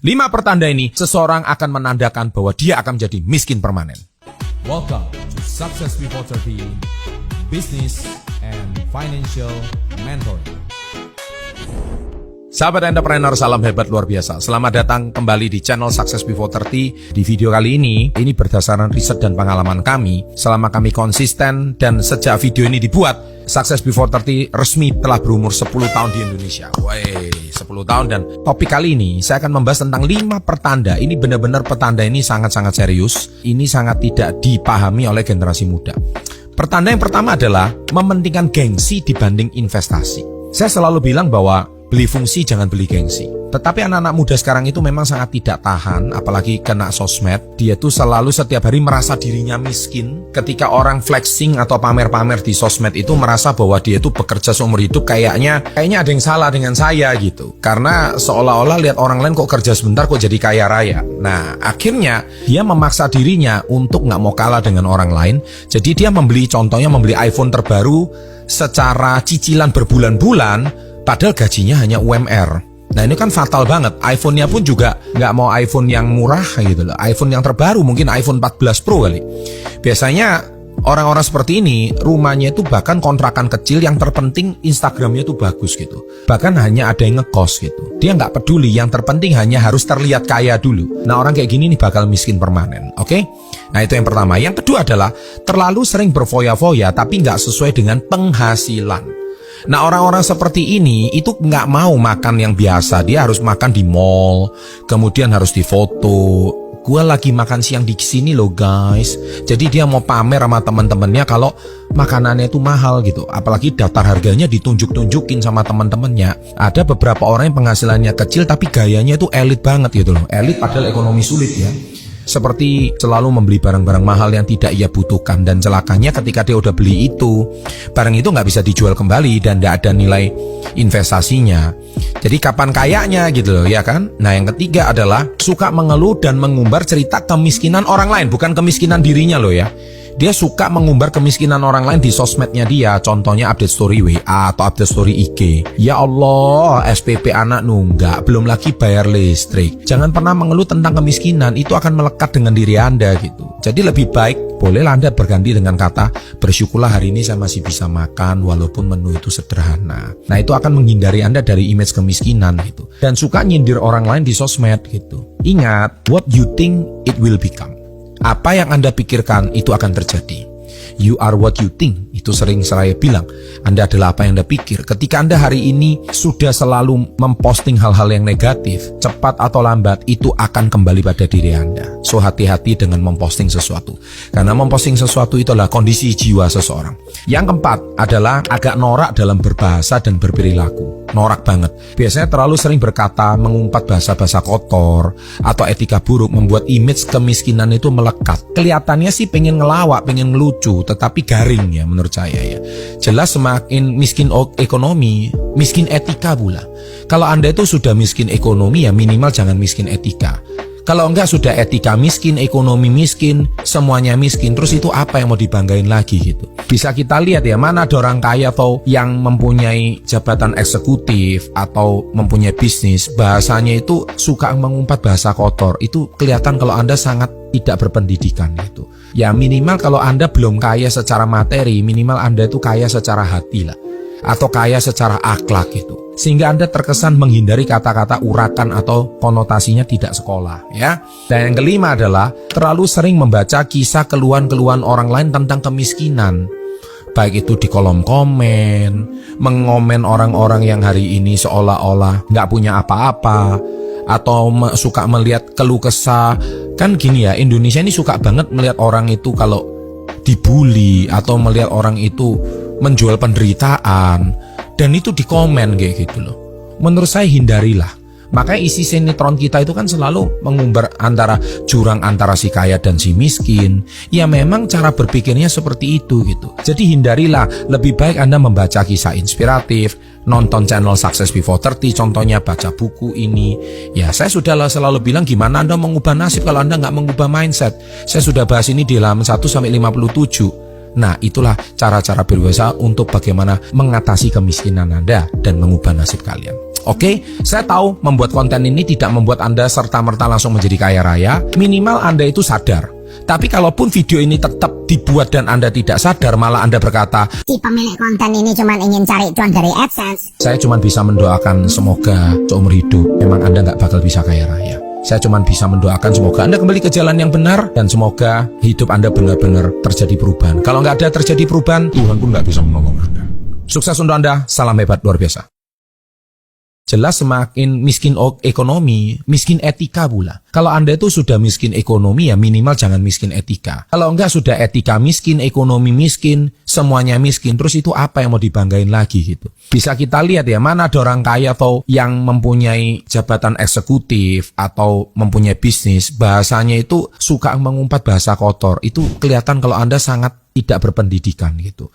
5 pertanda ini, seseorang akan menandakan bahwa dia akan menjadi miskin permanen. Welcome to Success Before 30 Business and Financial Mentoring. Sahabat entrepreneur, salam hebat luar biasa. Selamat datang kembali di channel Success Before 30. Di video kali ini berdasarkan riset dan pengalaman kami. Selama kami konsisten dan sejak video ini dibuat, Success Before 30 resmi telah berumur 10 tahun di Indonesia. Wey, 10 tahun. Dan topik kali ini saya akan membahas tentang 5 pertanda. Ini benar-benar pertanda ini sangat-sangat serius. Ini sangat tidak dipahami oleh generasi muda. Pertanda yang pertama adalah mementingkan gengsi dibanding investasi. Saya selalu bilang bahwa beli fungsi jangan beli gengsi. Tetapi anak-anak muda sekarang itu memang sangat tidak tahan, apalagi kena sosmed. Dia tuh selalu setiap hari merasa dirinya miskin. Ketika orang flexing atau pamer-pamer di sosmed itu merasa bahwa dia tuh bekerja seumur hidup, kayaknya ada yang salah dengan saya gitu. Karena seolah-olah lihat orang lain kok kerja sebentar kok jadi kaya raya. Nah, akhirnya dia memaksa dirinya untuk nggak mau kalah dengan orang lain. Jadi dia contohnya membeli iPhone terbaru secara cicilan berbulan-bulan, padahal gajinya hanya UMR. Nah ini kan fatal banget. iPhone-nya pun juga nggak mau iPhone yang murah gitu loh. iPhone yang terbaru mungkin iPhone 14 Pro kali. Biasanya orang-orang seperti ini rumahnya itu bahkan kontrakan kecil, yang terpenting Instagramnya itu bagus gitu. Bahkan hanya ada yang ngekos gitu. Dia nggak peduli, yang terpenting hanya harus terlihat kaya dulu. Nah orang kayak gini nih bakal miskin permanen. Oke? Nah itu yang pertama. Yang kedua adalah terlalu sering berfoya-foya tapi nggak sesuai dengan penghasilan. Nah orang-orang seperti ini itu nggak mau makan yang biasa. Dia harus makan di mall, kemudian harus difoto. Gua lagi makan siang di sini loh guys. Jadi dia mau pamer sama teman-temannya kalau makanannya itu mahal gitu. Apalagi daftar harganya ditunjuk-tunjukin sama teman-temannya. Ada beberapa orang yang penghasilannya kecil tapi gayanya itu elit banget gitu loh. Elit padahal ekonomi sulit ya. Seperti selalu membeli barang-barang mahal yang tidak ia butuhkan. Dan celakanya ketika dia udah beli itu, barang itu nggak bisa dijual kembali dan nggak ada nilai investasinya. Jadi kapan kayaknya gitu loh ya kan. Nah yang ketiga adalah suka mengeluh dan mengumbar cerita kemiskinan orang lain, bukan kemiskinan dirinya loh ya. Dia suka mengumbar kemiskinan orang lain di sosmednya dia. Contohnya update story WA atau update story IG. Ya Allah, SPP anak nunggak, belum lagi bayar listrik. Jangan pernah mengeluh tentang kemiskinan, itu akan melekat dengan diri Anda gitu. Jadi lebih baik, bolehlah Anda berganti dengan kata, bersyukurlah hari ini saya masih bisa makan walaupun menu itu sederhana. Nah itu akan menghindari Anda dari image kemiskinan gitu. Dan suka nyindir orang lain di sosmed gitu. Ingat, what you think it will become. Apa yang Anda pikirkan itu akan terjadi. You are what you think. Itu sering saya bilang. Anda adalah apa yang Anda pikir. Ketika Anda hari ini sudah selalu memposting hal-hal yang negatif, cepat atau lambat itu akan kembali pada diri Anda. So hati-hati dengan memposting sesuatu. Karena memposting sesuatu itu adalah kondisi jiwa seseorang. Yang keempat adalah agak norak dalam berbahasa dan berperilaku. Norak banget. Biasanya terlalu sering berkata, mengumpat bahasa-bahasa kotor atau etika buruk, membuat image kemiskinan itu melekat. Kelihatannya sih pengen ngelawak, pengen ngelucu, tetapi garing ya menurut saya ya. Jelas semakin miskin ekonomi, miskin etika pula. Kalau Anda itu sudah miskin ekonomi ya minimal jangan miskin etika. Kalau enggak sudah etika miskin, ekonomi miskin, semuanya miskin, terus itu apa yang mau dibanggain lagi gitu. Bisa kita lihat ya, mana ada orang kaya atau yang mempunyai jabatan eksekutif atau mempunyai bisnis, bahasanya itu suka mengumpat bahasa kotor. Itu kelihatan kalau Anda sangat tidak berpendidikan gitu. Ya minimal kalau Anda belum kaya secara materi, minimal Anda itu kaya secara hati lah. Atau kaya secara akhlak gitu. Sehingga Anda terkesan menghindari kata-kata urakan atau konotasinya tidak sekolah ya. Dan yang kelima adalah terlalu sering membaca kisah keluhan-keluhan orang lain tentang kemiskinan. Baik itu di kolom komen, mengomen orang-orang yang hari ini seolah-olah nggak punya apa-apa, atau suka melihat keluh kesah. Kan gini ya, Indonesia ini suka banget melihat orang itu kalau dibully atau melihat orang itu menjual penderitaan, dan itu di komen kayak gitu loh. Menurut saya hindarilah. Makanya isi sinetron kita itu kan selalu mengumbar antara jurang antara si kaya dan si miskin. Ya memang cara berpikirnya seperti itu gitu. Jadi hindarilah. Lebih baik Anda membaca kisah inspiratif, nonton channel Success Before 30, contohnya baca buku ini. Ya saya sudah selalu bilang gimana Anda mengubah nasib kalau Anda nggak mengubah mindset. Saya sudah bahas ini di halaman 1-57. Nah itulah cara-cara berusaha untuk bagaimana mengatasi kemiskinan Anda dan mengubah nasib kalian. Oke, saya tahu membuat konten ini tidak membuat Anda serta-merta langsung menjadi kaya raya. Minimal Anda itu sadar. Tapi kalaupun video ini tetap dibuat dan Anda tidak sadar, malah Anda berkata, Si pemilik konten ini cuma ingin cari cuan dari AdSense. saya cuma bisa mendoakan semoga seumur hidup memang Anda nggak bakal bisa kaya raya. Saya cuma bisa mendoakan semoga Anda kembali ke jalan yang benar dan semoga hidup Anda benar-benar terjadi perubahan. Kalau nggak ada terjadi perubahan, Tuhan pun nggak bisa menolong Anda. Sukses untuk Anda, salam hebat luar biasa. Jelas semakin miskin ekonomi, miskin etika pula. Kalau Anda itu sudah miskin ekonomi, ya minimal jangan miskin etika. Kalau enggak sudah etika miskin, ekonomi miskin, semuanya miskin, terus itu apa yang mau dibanggain lagi gitu. Bisa kita lihat ya, mana ada orang kaya atau yang mempunyai jabatan eksekutif atau mempunyai bisnis, bahasanya itu suka mengumpat bahasa kotor. Itu kelihatan kalau Anda sangat tidak berpendidikan gitu.